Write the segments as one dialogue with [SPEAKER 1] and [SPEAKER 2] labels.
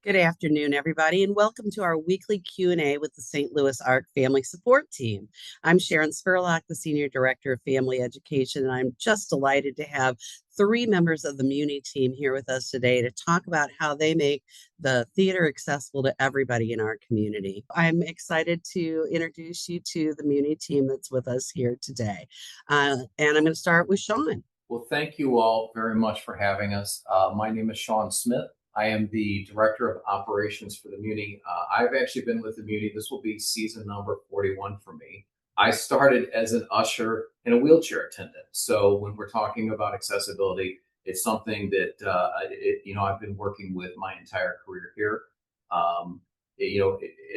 [SPEAKER 1] Good afternoon, everybody, and welcome to our weekly Q&A with the St. Louis Arc Family Support Team. I'm Sharon Spurlock, the Senior Director of Family Education, and I'm just delighted to have three members of the Muni team here with us today to talk about how they make the theater accessible to everybody in our community. I'm excited to introduce you to the Muni team that's with us here today. And I'm going to start with Sean.
[SPEAKER 2] Well, thank you all very much for having us. My name is Sean Smith. I am the Director of Operations for the Muni. I've actually been with the Muni. This will be season number 41 for me. I started as an usher and a wheelchair attendant. So when we're talking about accessibility, it's something that I've been working with my entire career here. Um,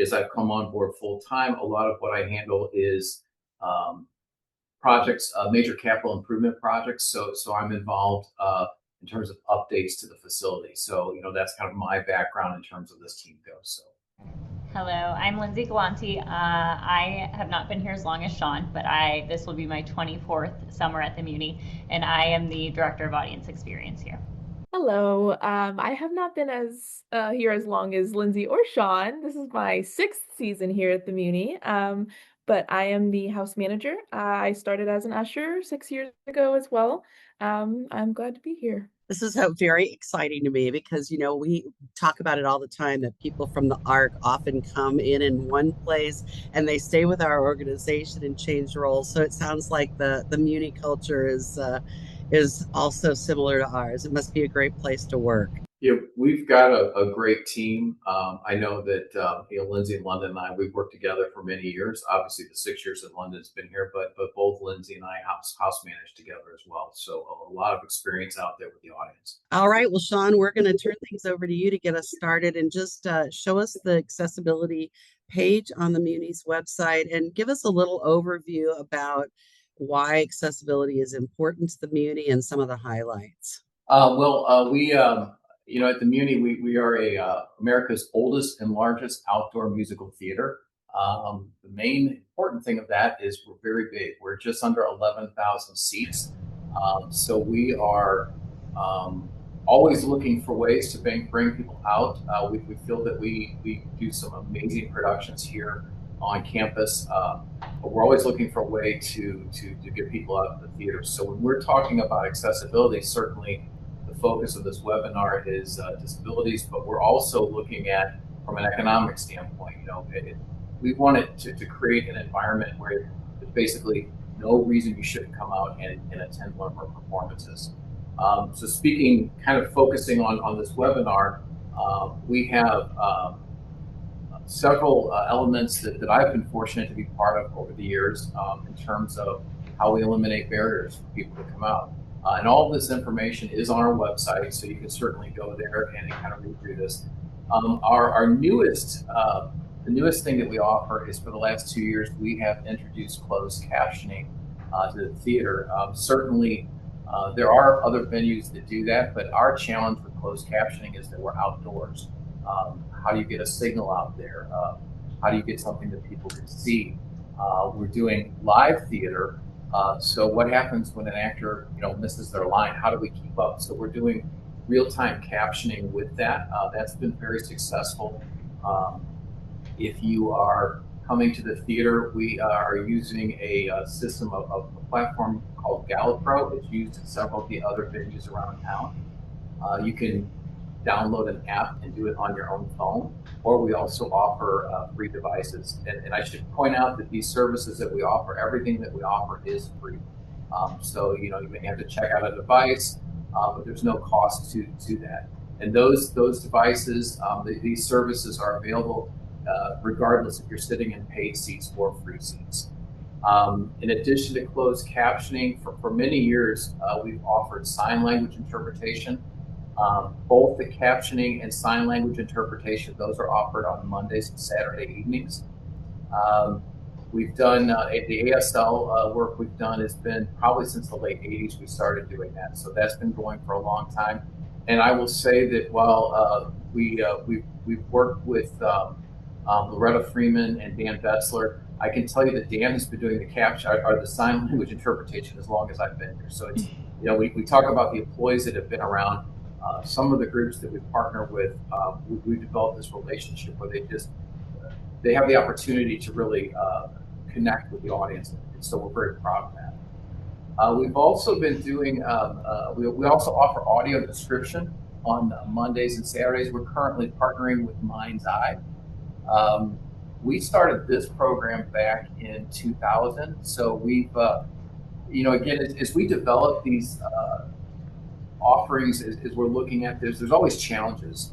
[SPEAKER 2] as I've come on board full time, a lot of what I handle is um, projects, major capital improvement projects. So I'm involved in terms of updates to the facility. So that's kind of my background in terms of this team goes. So
[SPEAKER 3] Hello, I'm Lindsay Galanti. I have not been here as long as Sean, but this will be my 24th summer at the Muni, and I am the Director of Audience Experience here.
[SPEAKER 4] Hello. I have not been as here as long as Lindsay or Sean. This is my sixth season here at the Muni. But I am the house manager. I started as an usher 6 years ago as well. I'm glad to be here.
[SPEAKER 1] This is very exciting to me because, we talk about it all the time that people from the ARC often come in one place and they stay with our organization and change roles. So it sounds like the Muni culture is also similar to ours. It must be a great place to work.
[SPEAKER 2] yeah, we've got a great team. I know that Lindsay in London and we've worked together for many years. Obviously, the 6 years that London's been here, but both Lindsay and I house managed together as well. So a lot of experience out there with the audience.
[SPEAKER 1] All right. Well, Sean, we're going to turn things over to you to get us started and just show us the accessibility page on the Muni's website and give us a little overview about why accessibility is important to the Muni and some of the highlights.
[SPEAKER 2] We at the Muni, we are America's oldest and largest outdoor musical theater. The main important thing of that is we're very big. We're just under 11,000 seats. So we are always looking for ways to bring people out. We feel that we do some amazing productions here on campus, but we're always looking for a way to get people out of the theater. So when we're talking about accessibility, certainly the focus of this webinar is disabilities, but we're also looking at from an economic standpoint. We wanted to create an environment where there's basically no reason you shouldn't come out and attend one of our performances. So speaking, kind of focusing on this webinar, we have several elements that I've been fortunate to be part of over the years in terms of how we eliminate barriers for people to come out. And all of this information is on our website, so you can certainly go there and kind of read through this. Our the newest thing that we offer is for the last 2 years, we have introduced closed captioning to the theater. Certainly, there are other venues that do that, but our challenge with closed captioning is that we're outdoors. How do you get a signal out there? How do you get something that people can see? We're doing live theater. So what happens when an actor, misses their line? How do we keep up? So we're doing real-time captioning with that. That's been very successful. If you are coming to the theater, we are using a system of a platform called GalaPro. It's used in several of the other venues around town. You can download an app and do it on your own phone, or we also offer free devices. And I should point out that these services that we offer, everything that we offer is free. So you may have to check out a device, but there's no cost to that. And those devices, these services are available regardless if you're sitting in paid seats or free seats. In addition to closed captioning, for many years, we've offered sign language interpretation. Both the captioning and sign language interpretation, those are offered on Mondays and Saturday evenings. We've done the ASL work we've done has been probably since the late 80s we started doing that. So that's been going for a long time. And I will say that while we've worked with Loretta Freeman and Dan Betzler, I can tell you that Dan has been doing the caption or the sign language interpretation as long as I've been here. So it's we talk about the employees that have been around. Some of the groups that we partner with, we developed this relationship where they have the opportunity to really connect with the audience, and so we're very proud of that. We've also been doing, we also offer audio description on Mondays and Saturdays. We're currently partnering with Mind's Eye. We started this program back in 2000, so we've, again, as we develop these offerings, as we're looking at this, there's always challenges.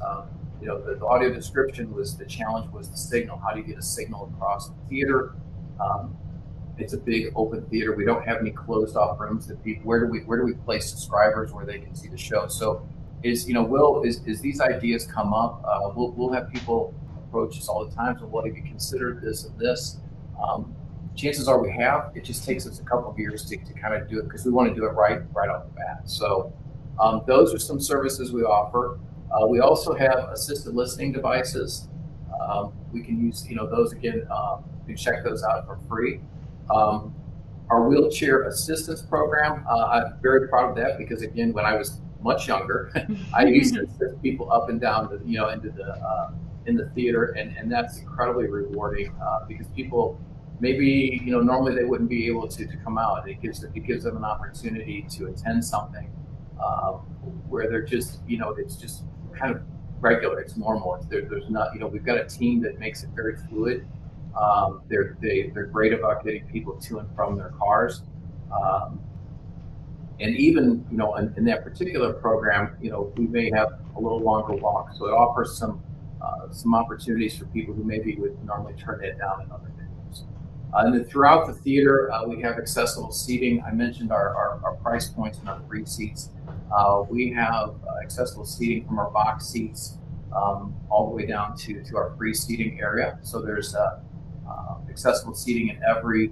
[SPEAKER 2] The audio description the challenge was the signal. How do you get a signal across the theater? It's a big open theater. We don't have any closed off rooms that people, where do we place subscribers where they can see the show? So as these ideas come up, we'll have people approach us all the time. So what have you considered this and this? Chances are we have. It just takes us a couple of years to kind of do it because we want to do it right off the bat. So those are some services we offer. We also have assisted listening devices. We can use, those again. You can check those out for free. Our wheelchair assistance program, I'm very proud of that because again, when I was much younger, I used to assist people up and down, in the theater, and that's incredibly rewarding because people maybe normally they wouldn't be able to come out. It gives them an opportunity to attend something where they're just it's just kind of regular. It's normal. There's not we've got a team that makes it very fluid. They're great about getting people to and from their cars, and even in that particular program, we may have a little longer walk, so it offers some opportunities for people who maybe would normally turn it down in other venues. And then throughout the theater, we have accessible seating. I mentioned our price points and our free seats. We have accessible seating from our box seats all the way down to our free seating area. So there's accessible seating in every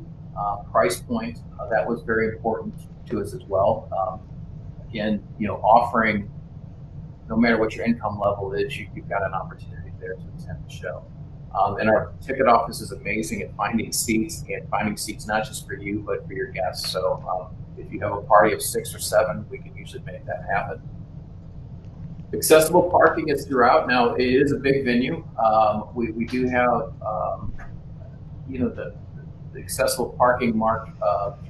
[SPEAKER 2] price point. That was very important to us as well. Again, offering, no matter what your income level is, you've got an opportunity there to attend the show. And our ticket office is amazing at finding seats not just for you, but for your guests. So if you have a party of 6 or 7, we can usually make that happen. Accessible parking is throughout. Now, it is a big venue. We do have, the accessible parking marked,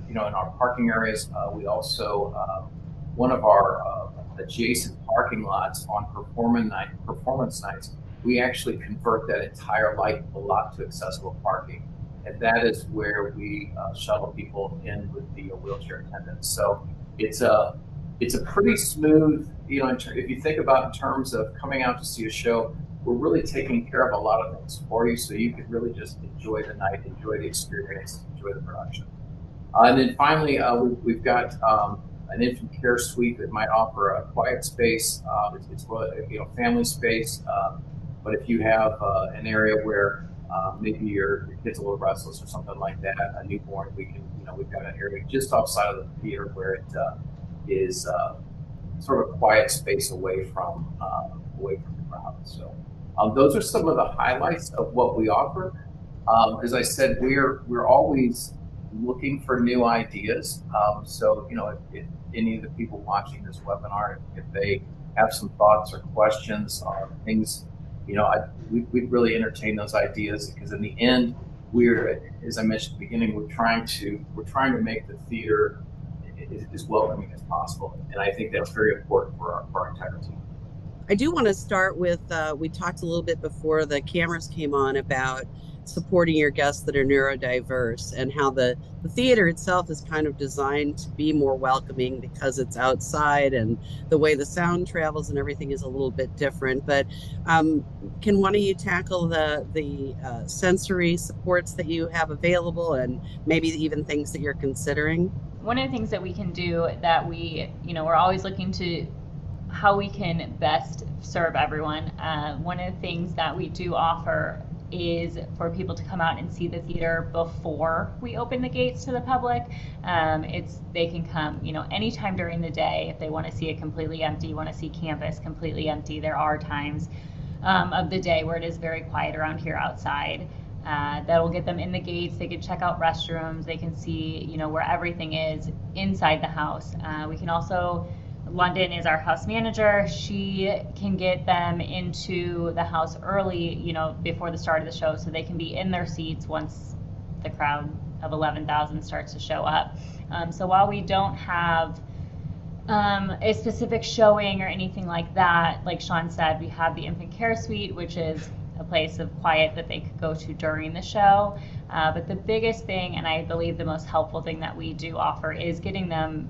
[SPEAKER 2] in our parking areas. We also, one of our adjacent parking lots on performance nights, we actually convert that entire lot to accessible parking. And that is where we shuttle people in with the wheelchair attendants. So it's a pretty smooth, if you think about in terms of coming out to see a show, we're really taking care of a lot of things for you, so you can really just enjoy the night, enjoy the experience, enjoy the production. And then finally, we've got an infant care suite that might offer a quiet space. It's family space. But if you have an area where maybe your kid's a little restless or something like that, a newborn, we've got an area just outside of the theater where it is sort of a quiet space away from the crowd. So those are some of the highlights of what we offer. As I said, we're always looking for new ideas. So if any of the people watching this webinar, if they have some thoughts or questions or things, we'd really entertain those ideas, because in the end, as I mentioned at the beginning, we're trying to make the theater as welcoming as possible, and I think that's very important for our entire team.
[SPEAKER 1] I do want to start with, we talked a little bit before the cameras came on about supporting your guests that are neurodiverse, and how the theater itself is kind of designed to be more welcoming because it's outside, and the way the sound travels and everything is a little bit different. But can one of you tackle the sensory supports that you have available, and maybe even things that you're considering?
[SPEAKER 3] One of the things that we can do that we're always looking to how we can best serve everyone. One of the things that we do offer is for people to come out and see the theater before we open the gates to the public. They can come, anytime during the day if they want to see it completely empty, want to see campus completely empty. There are times of the day where it is very quiet around here outside. That'll get them in the gates. They can check out restrooms. They can see, where everything is inside the house. We can also London is our house manager. She can get them into the house early, before the start of the show, so they can be in their seats once the crowd of 11,000 starts to show up. So while we don't have a specific showing or anything like that, like Sean said, we have the infant care suite, which is a place of quiet that they could go to during the show. But the biggest thing, and I believe the most helpful thing that we do offer, is getting them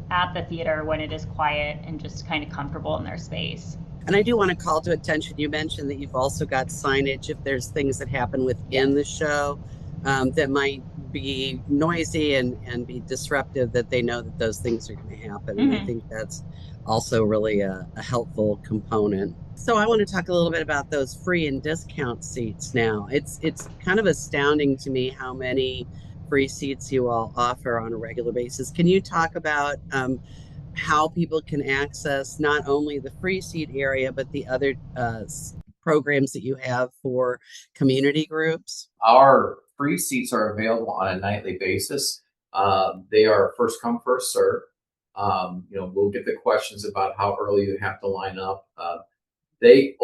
[SPEAKER 3] at the theater when it is quiet and just kind of comfortable in their space.
[SPEAKER 1] And I do want to call to attention, you mentioned that you've also got signage if there's things that happen within the show that might be noisy and be disruptive, that they know that those things are going to happen. And I think that's also really a helpful component. So I want to talk a little bit about those free and discount seats now. It's kind of astounding to me how many free seats you all offer on a regular basis. Can you talk about how people can access not only the free seat area, but the other programs that you have for community groups?
[SPEAKER 2] Our free seats are available on a nightly basis. They are first come, first serve. We'll get the questions about how early you have to line up. The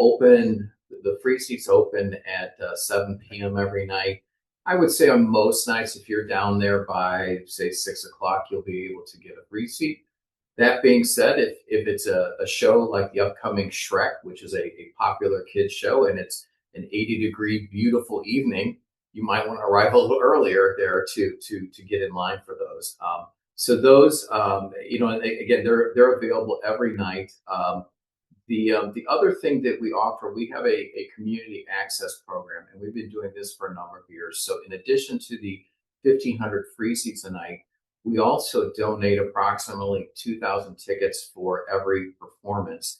[SPEAKER 2] free seats open at 7 p.m. every night. I would say on most nights, if you're down there by, say, 6 o'clock, you'll be able to get a free seat. That being said, if it's a show like the upcoming Shrek, which is a popular kids show, and it's an 80-degree beautiful evening, you might want to arrive a little earlier there to get in line for those. So those, again, they're available every night. The other thing that we offer, we have a community access program, and we've been doing this for a number of years. So in addition to the 1,500 free seats a night, we also donate approximately 2,000 tickets for every performance.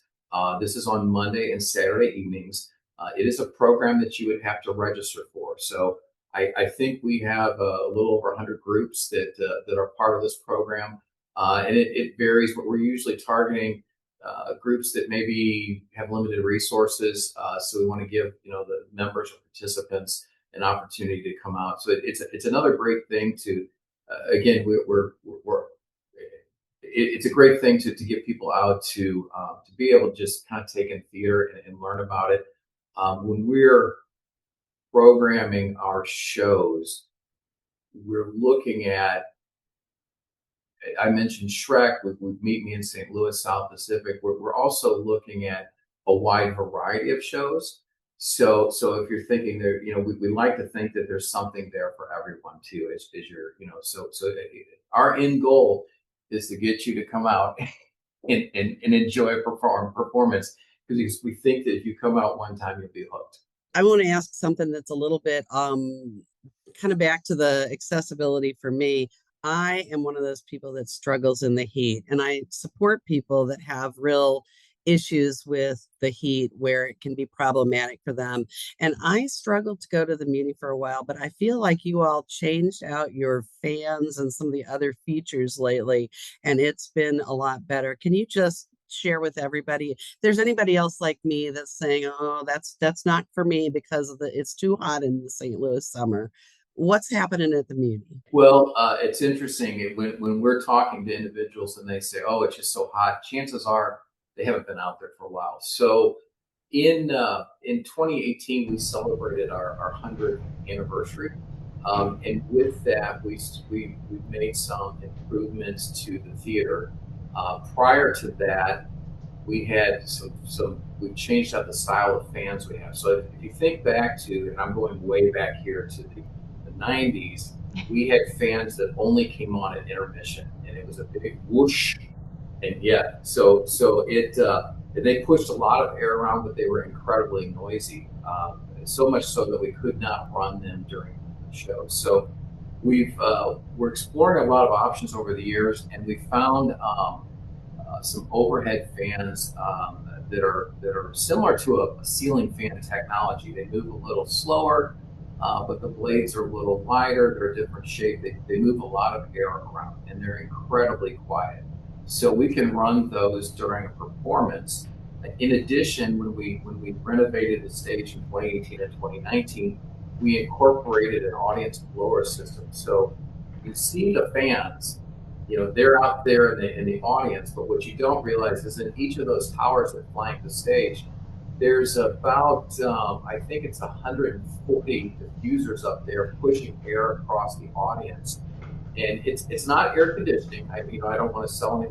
[SPEAKER 2] This is on Monday and Saturday evenings. It is a program that you would have to register for. So I think we have a little over 100 groups that are part of this program, and it varies, but we're usually targeting groups that maybe have limited resources. So we want to give the members or participants an opportunity to come out. So it's another great thing to again it's a great thing to get people out to be able to just kind of take in theater and learn about it. When we're programming our shows, we're looking at, I mentioned Shrek with Meet Me in St. Louis, South Pacific. We're also looking at a wide variety of shows. So if you're thinking there, we like to think that there's something there for everyone too. As you're, so our end goal is to get you to come out and enjoy a performance, because we think that if you come out one time, you'll be hooked.
[SPEAKER 1] I want to ask something that's a little bit kind of back to the accessibility for me. I am one of those people that struggles in the heat, and I support people that have real issues with the heat where it can be problematic for them. And I struggled to go to the Muni for a while, but I feel like you all changed out your fans and some of the other features lately, and it's been a lot better. Can you just share with everybody if there's anybody else like me that's saying, oh, that's not for me because it's too hot in the St. Louis summer? What's happening at the Muni?
[SPEAKER 2] Well, it's interesting when we're talking to individuals and they say, oh, it's just so hot, chances are they haven't been out there for a while. So in 2018, we celebrated our 100th anniversary. And with that, we've made some improvements to the theater. Prior to that, we had we changed out the style of fans we have. So if you think back to, and I'm going way back here to the 90s, we had fans that only came on at intermission, and it was a big whoosh. And so they pushed a lot of air around, but they were incredibly noisy, so much so that we could not run them during the show. So we're exploring a lot of options over the years, and we found some overhead fans that are similar to a ceiling fan technology. They move a little slower, but the blades are a little wider. They're a different shape. They move a lot of air around, and they're incredibly quiet. So we can run those during a performance. In addition, when we renovated the stage in 2018 and 2019, we incorporated an audience blower system. So you see the fans, they're out there in the audience, but what you don't realize is in each of those towers that flank the stage, there's about, I think it's 140 diffusers up there pushing air across the audience. And it's not air conditioning. I don't want to sell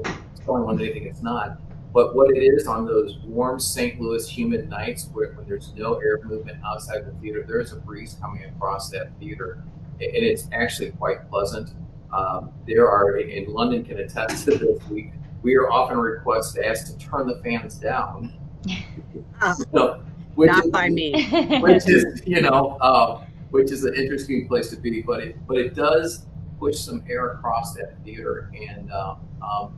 [SPEAKER 2] anyone anything it's not. But what it is on those warm St. Louis humid nights when there's no air movement outside the theater, there's a breeze coming across that theater, and it's actually quite pleasant. There are, in London can attest to this. We are often asked to turn the fans down.
[SPEAKER 1] Not by me.
[SPEAKER 2] Which is an interesting place to be, but it does push some air across that theater, and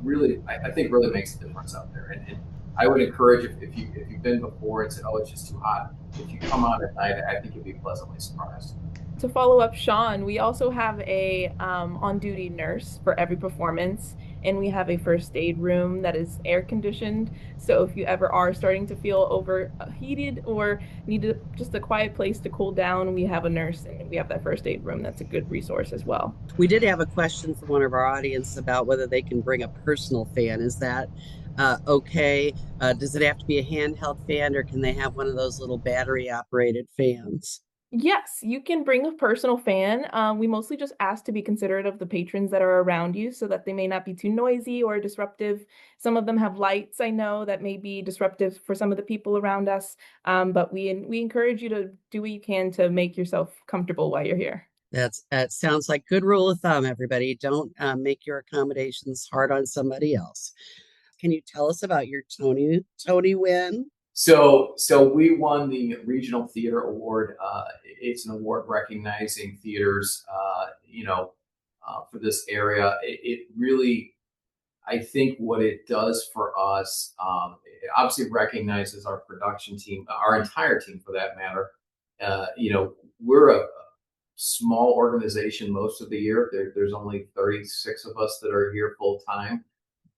[SPEAKER 2] really, I think really makes a difference out there. And I would encourage, if you've been before and said, oh, it's just too hot, if you come out at night, I think you'll be pleasantly surprised.
[SPEAKER 4] To follow up, Sean, we also have a on-duty nurse for every performance, and we have a first aid room that is air conditioned. So if you ever are starting to feel overheated or need just a quiet place to cool down, we have a nurse and we have that first aid room. That's a good resource as well.
[SPEAKER 1] We did have a question from one of our audience about whether they can bring a personal fan. Is that okay? Does it have to be a handheld fan, or can they have one of those little battery operated fans?
[SPEAKER 4] Yes, you can bring a personal fan. We mostly just ask to be considerate of the patrons that are around you so that they may not be too noisy or disruptive. Some of them have lights, I know, that may be disruptive for some of the people around us. But we encourage you to do what you can to make yourself comfortable while you're here.
[SPEAKER 1] That sounds like good rule of thumb, everybody. Don't make your accommodations hard on somebody else. Can you tell us about your Tony win?
[SPEAKER 2] So we won the Regional Theater Award. It's an award recognizing theaters, for this area. It really, I think what it does for us, it obviously recognizes our production team, our entire team for that matter. We're a small organization most of the year. There's only 36 of us that are here full time,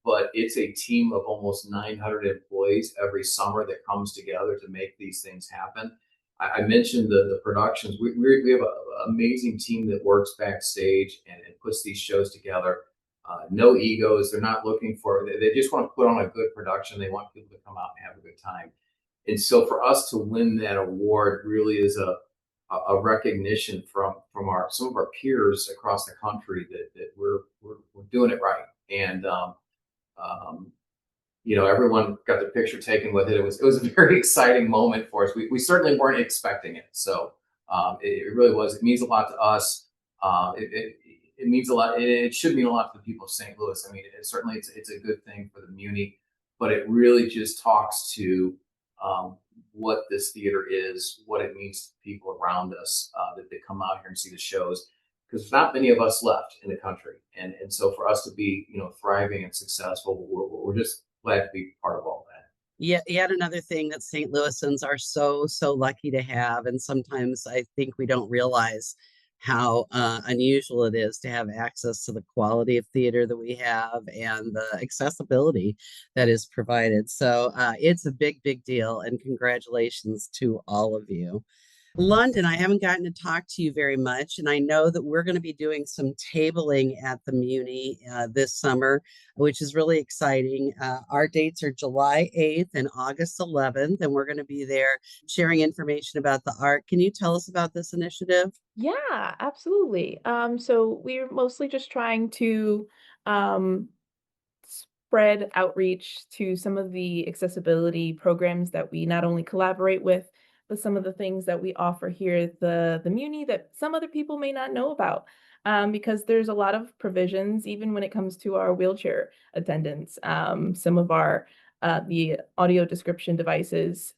[SPEAKER 2] but it's a team of almost 900 employees every summer that comes together to make these things happen. I mentioned the productions. We have an amazing team that works backstage and puts these shows together. No egos. They're not looking for, they just want to put on a good production. They want people to come out and have a good time. And so for us to win that award really is a recognition from some of our peers across the country that we're doing it right. And everyone got their picture taken with it. It was a very exciting moment for us. We certainly weren't expecting it. So it really was. It means a lot to us. It means a lot. It should mean a lot to the people of St. Louis. I mean, certainly it's a good thing for the Muni, but it really just talks to what this theater is, what it means to people around us that they come out here and see the shows. Because there's not many of us left in the country, and so for us to be thriving and successful, we're just glad to be part of all that.
[SPEAKER 1] Yet another thing that St. Louisans are so lucky to have, and sometimes I think we don't realize how unusual it is to have access to the quality of theater that we have and the accessibility that is provided. So it's a big deal, and congratulations to all of you. London, I haven't gotten to talk to you very much, and I know that we're going to be doing some tabling at the Muni this summer, which is really exciting. Our dates are July 8th and August 11th, and we're going to be there sharing information about the art. Can you tell us about this initiative?
[SPEAKER 4] Yeah, absolutely. So we're mostly just trying to spread outreach to some of the accessibility programs that we not only collaborate with, but some of the things that we offer here at the Muni that some other people may not know about. Because there's a lot of provisions, even when it comes to our wheelchair attendants. Some of our the audio description devices.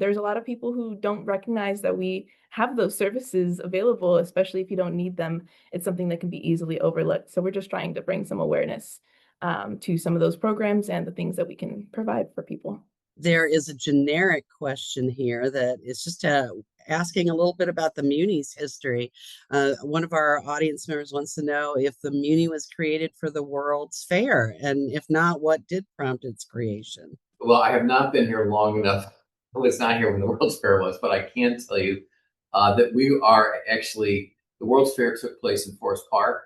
[SPEAKER 4] There's a lot of people who don't recognize that we have those services available, especially if you don't need them. It's something that can be easily overlooked. So we're just trying to bring some awareness to some of those programs and the things that we can provide for people.
[SPEAKER 1] There is a generic question here that is just asking a little bit about the Muni's history. One of our audience members wants to know if the Muni was created for the World's Fair, and if not, what did prompt its creation?
[SPEAKER 2] Well, I have not been here long enough. I was not here when the World's Fair was, but I can tell you that we are actually, the World's Fair took place in Forest Park,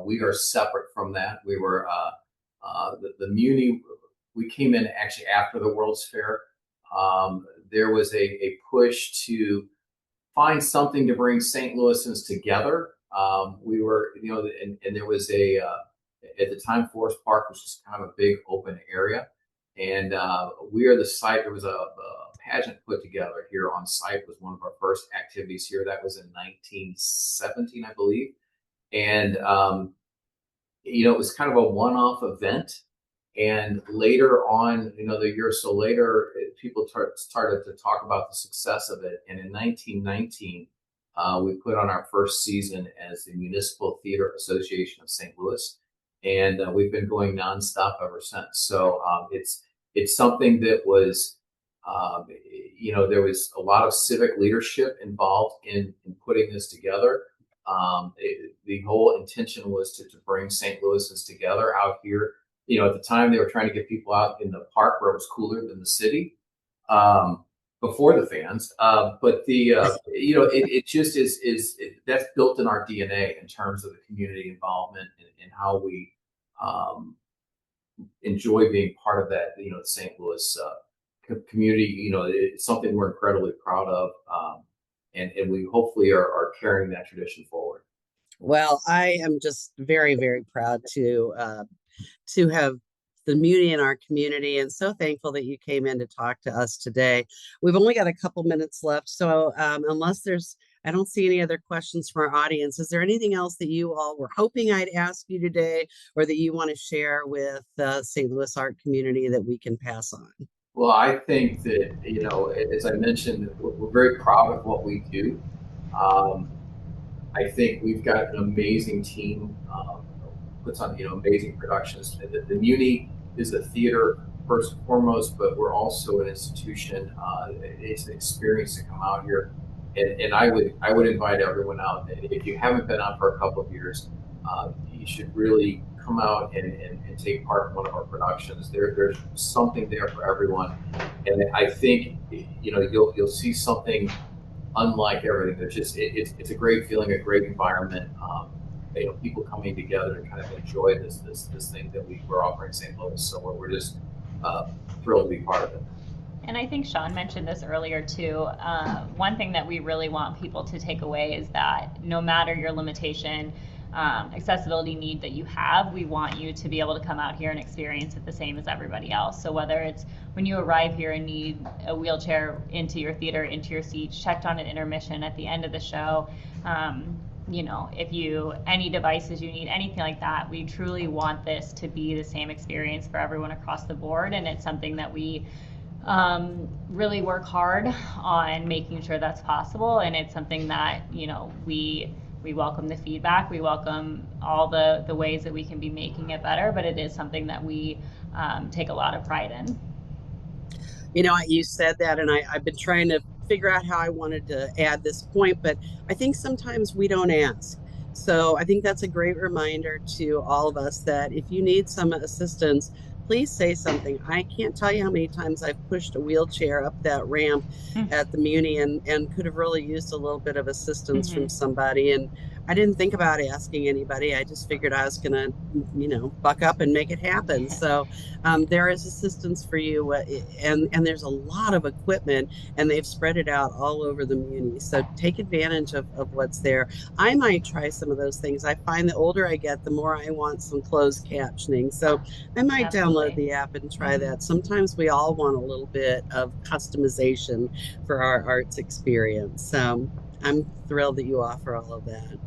[SPEAKER 2] We are separate from that. We were the Muni. We came in actually after the World's Fair. There was a push to find something to bring St. Louisans together. We were, and there was at the time, Forest Park was just kind of a big open area. And we are the site. There was a pageant put together here on site. It was one of our first activities here. That was in 1917, I believe. And, it was kind of a one-off event. And later on, the year or so later, people started to talk about the success of it. And in 1919, we put on our first season as the Municipal Theater Association of St. Louis, and we've been going nonstop ever since. So it's something that was, there was a lot of civic leadership involved in putting this together. The whole intention was to bring St. Louisans together out here. At the time, they were trying to get people out in the park where it was cooler than the city before the fans. But it just is that's built in our DNA in terms of the community involvement and how we enjoy being part of that. The St. Louis community. It's something we're incredibly proud of, and we hopefully are carrying that tradition forward.
[SPEAKER 1] Well, I am just very, very proud to have the Muni in our community, and so thankful that you came in to talk to us today. We've only got a couple minutes left, so unless I don't see any other questions from our audience. Is there anything else that you all were hoping I'd ask you today, or that you want to share with the St. Louis art community that we can pass on?
[SPEAKER 2] Well, I think that, as I mentioned, we're very proud of what we do. I think we've got an amazing team, puts on, amazing productions. The Muni is a theater first and foremost, but we're also an institution. It's an experience to come out here. And I would invite everyone out. If you haven't been out for a couple of years, you should really come out and take part in one of our productions. There's something there for everyone, and I think you'll see something unlike everything. There's just it's a great feeling, a great environment. People coming together to kind of enjoy this thing that we're offering St. Louis. So we're just thrilled to be part of it.
[SPEAKER 3] And I think Sean mentioned this earlier too. One thing that we really want people to take away is that no matter your limitation, accessibility need that you have, we want you to be able to come out here and experience it the same as everybody else. So whether it's when you arrive here and need a wheelchair into your theater, into your seat, checked on at intermission, at the end of the show, if any devices you need, anything like that, we truly want this to be the same experience for everyone across the board. And it's something that we really work hard on making sure that's possible. And it's something that, we welcome the feedback. We welcome all the ways that we can be making it better, but it is something that we take a lot of pride in.
[SPEAKER 1] You said that, and I've been trying to figure out how I wanted to add this point, but I think sometimes we don't ask. So I think that's a great reminder to all of us that if you need some assistance, please say something. I can't tell you how many times I've pushed a wheelchair up that ramp at the Muni and could have really used a little bit of assistance from somebody. And I didn't think about asking anybody. I just figured I was going to, buck up and make it happen. So there is assistance for you. And there's a lot of equipment, and they've spread it out all over the Muni. So take advantage of what's there. I might try some of those things. I find the older I get, the more I want some closed captioning. So I might download the app and try that. Sometimes we all want a little bit of customization for our arts experience. So I'm thrilled that you offer all of that.